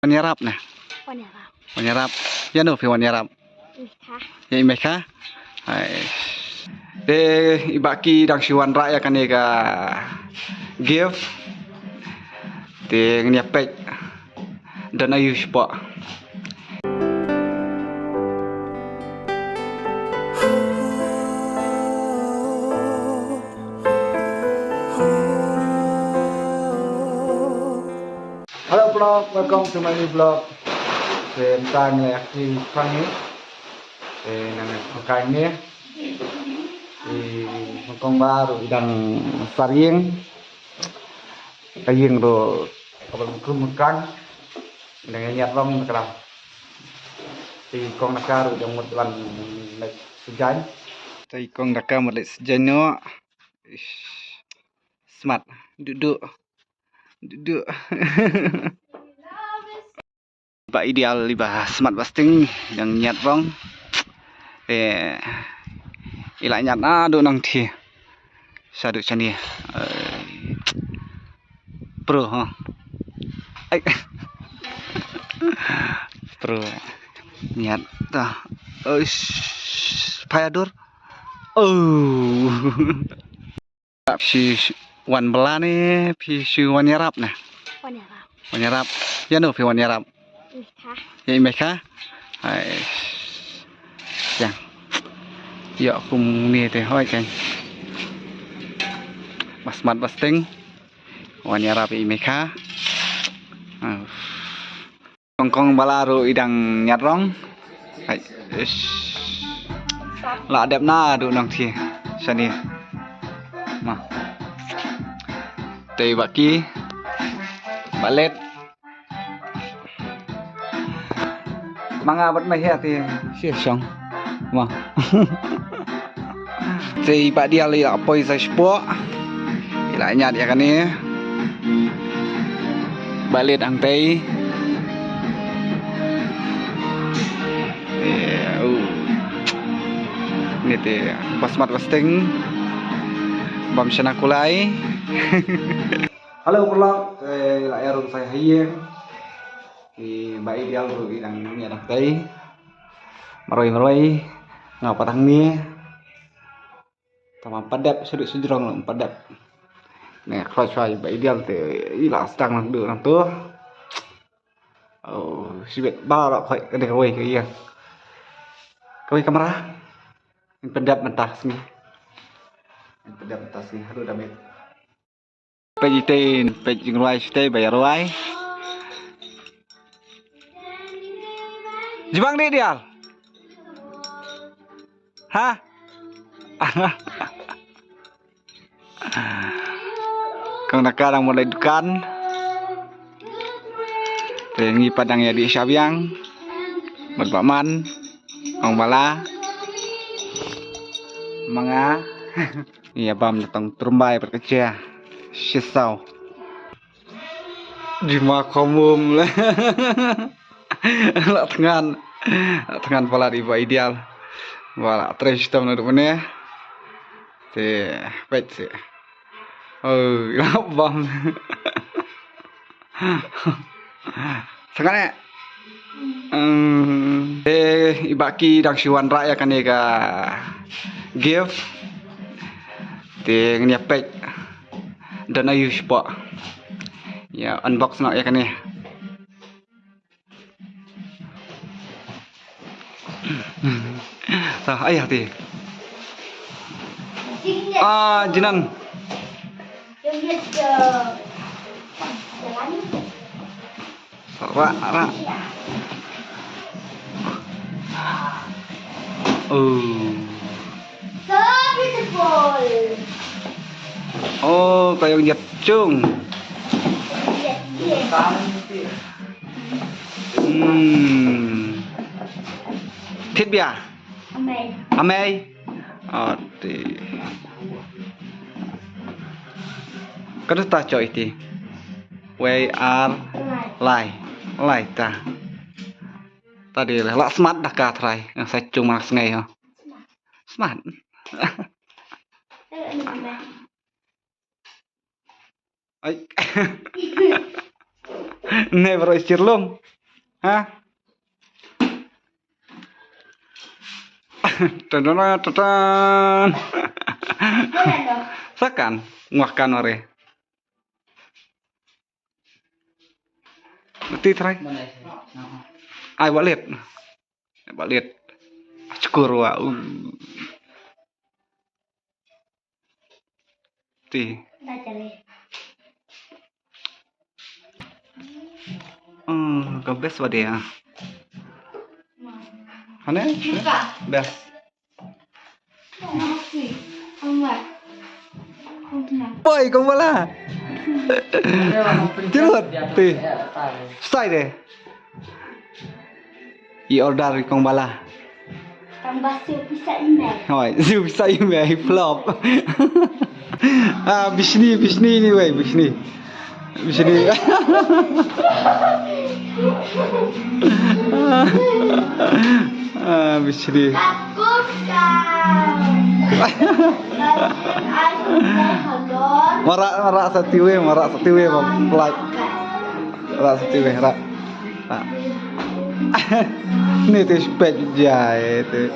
Menyerap nah. Menyerap. Menyerap. Ya no, menyerap. Nikah. Ya imeka. Hai. Ibaki dang siwan ra ya kan ga give. Te nyepek. Dan ayu spa. Halo vlog, welcome to my new vlog. Tentang lagi kang ni. Nang kang ni. Kong baru idang saring. Kayeng do abang kumukang. Dengan nyat long kerang. Kong nakar udang mutlan lek sejan. Kong nakar mutlan sejan no. Smart. Duduk. Pak ideal libah smart busting yang nyat bang. Ilak nyat do nang thi. Saduk chani. Pro ha. Ai. Pro nyat dah. Payadur. Oh. Si wan bela ni si wan nyarap nah. Menyerap. Menyerap. Ya no wan nyarap. Nikah. Ya imeka. Hai. Yang. Ya kum ni teh hoi kan. Basmat basting. Wan nyarap imeka. Kong balaru idang nyarong. Hai. La đẹp na do nang thi. Sani. Ma. Tei baki. Balet. Manga bat mai thì sia xong. Ma. Tei pak dia li apoi sa sport. Ila nyat ya kan ni. Balet ang tei. Ini teh basmat basting. Bam sana kulai. Halo vlog, lại ở phải hay thì bảy đeo rồi đang nhà đằng tây rồi ngọc vào thằng nia tama padat sudut sujrong padat nè khoai khoai bảy đeo thì ý là đang được làm tốt si bet ba là phải cái này quay cái gì quay kamera padat mentah sini padat mentah sini aduh damit Pejitin, pejing ruai stay bayar ruai. Jibang ni dia. Hah? Kang nakarang mulai dukan. Tengi padang ya di Sabiang. Berbaman. Ong bala. Manga. Iya bam datang terumbai berkecil. Sisau di makomum lah lah tengan pala di ideal wala tres tam na dumane te pet se bam sangat ibaki dang siwan ra ya kan ga give te nyepek dan ayu spa ya unbox nak ya kan ya sah ayah ti jinan ra So beautiful. Oh, kayak jet cung. Thiết bia. Amei. Thì. Cái ta chơi thì. We are lai ta. Tadi lah smart dah ka try. Saya cuma sengai ha. Smart. Ai. Nih baru istirlum. Hah? Tadan. Boleh dong. Sakan nguahkan ore. Berarti try. Ai balik. Balik. Cukur wa. Ti. Dah cari. Gabes wa dia. Mana? Buka. Best. Nasi. Amat. Boy, kau bola. Tirut. Ti. Stay deh. I order kong bala. Tambah siu bisa email. Rồi, siêu say mẹ flop. Bishni ni wey, Bishni. Bishni. Takut kan. Marak satiwe pelak. Marak satiwe rak. Ini tuh spek jaya itu.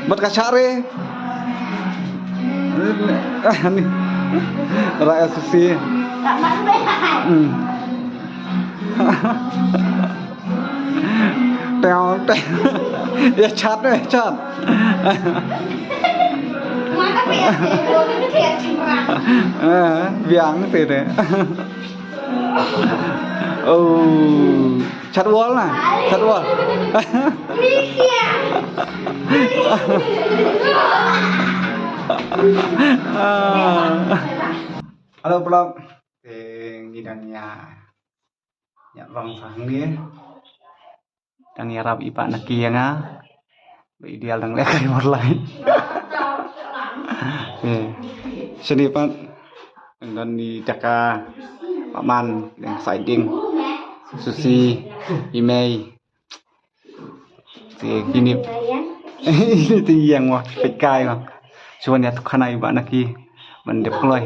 Buat kacare. Ini rakyat susi. Tak masuk. Teo. Ya chat. Mana punya itu dia cimrang. Biang itu deh. Oh, chat wall. Malaysia. Halo pelak. Ngidangnya rong sang dia. Dan ya rap ipa nak kia nga. Ideal dang lek kay lain. Sini pat dan di Jaka Paman yang siding Susi email thì kỷ niệm thì yang mà phải cài mà cuman ya tuh này bạn lagi mendep loy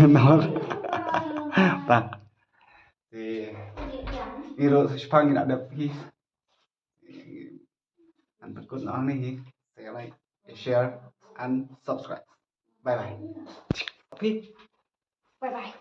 nol tak thì ngiro sepang nak ada hi an berikut nong nih saya like share and subscribe bye bye Bye bye.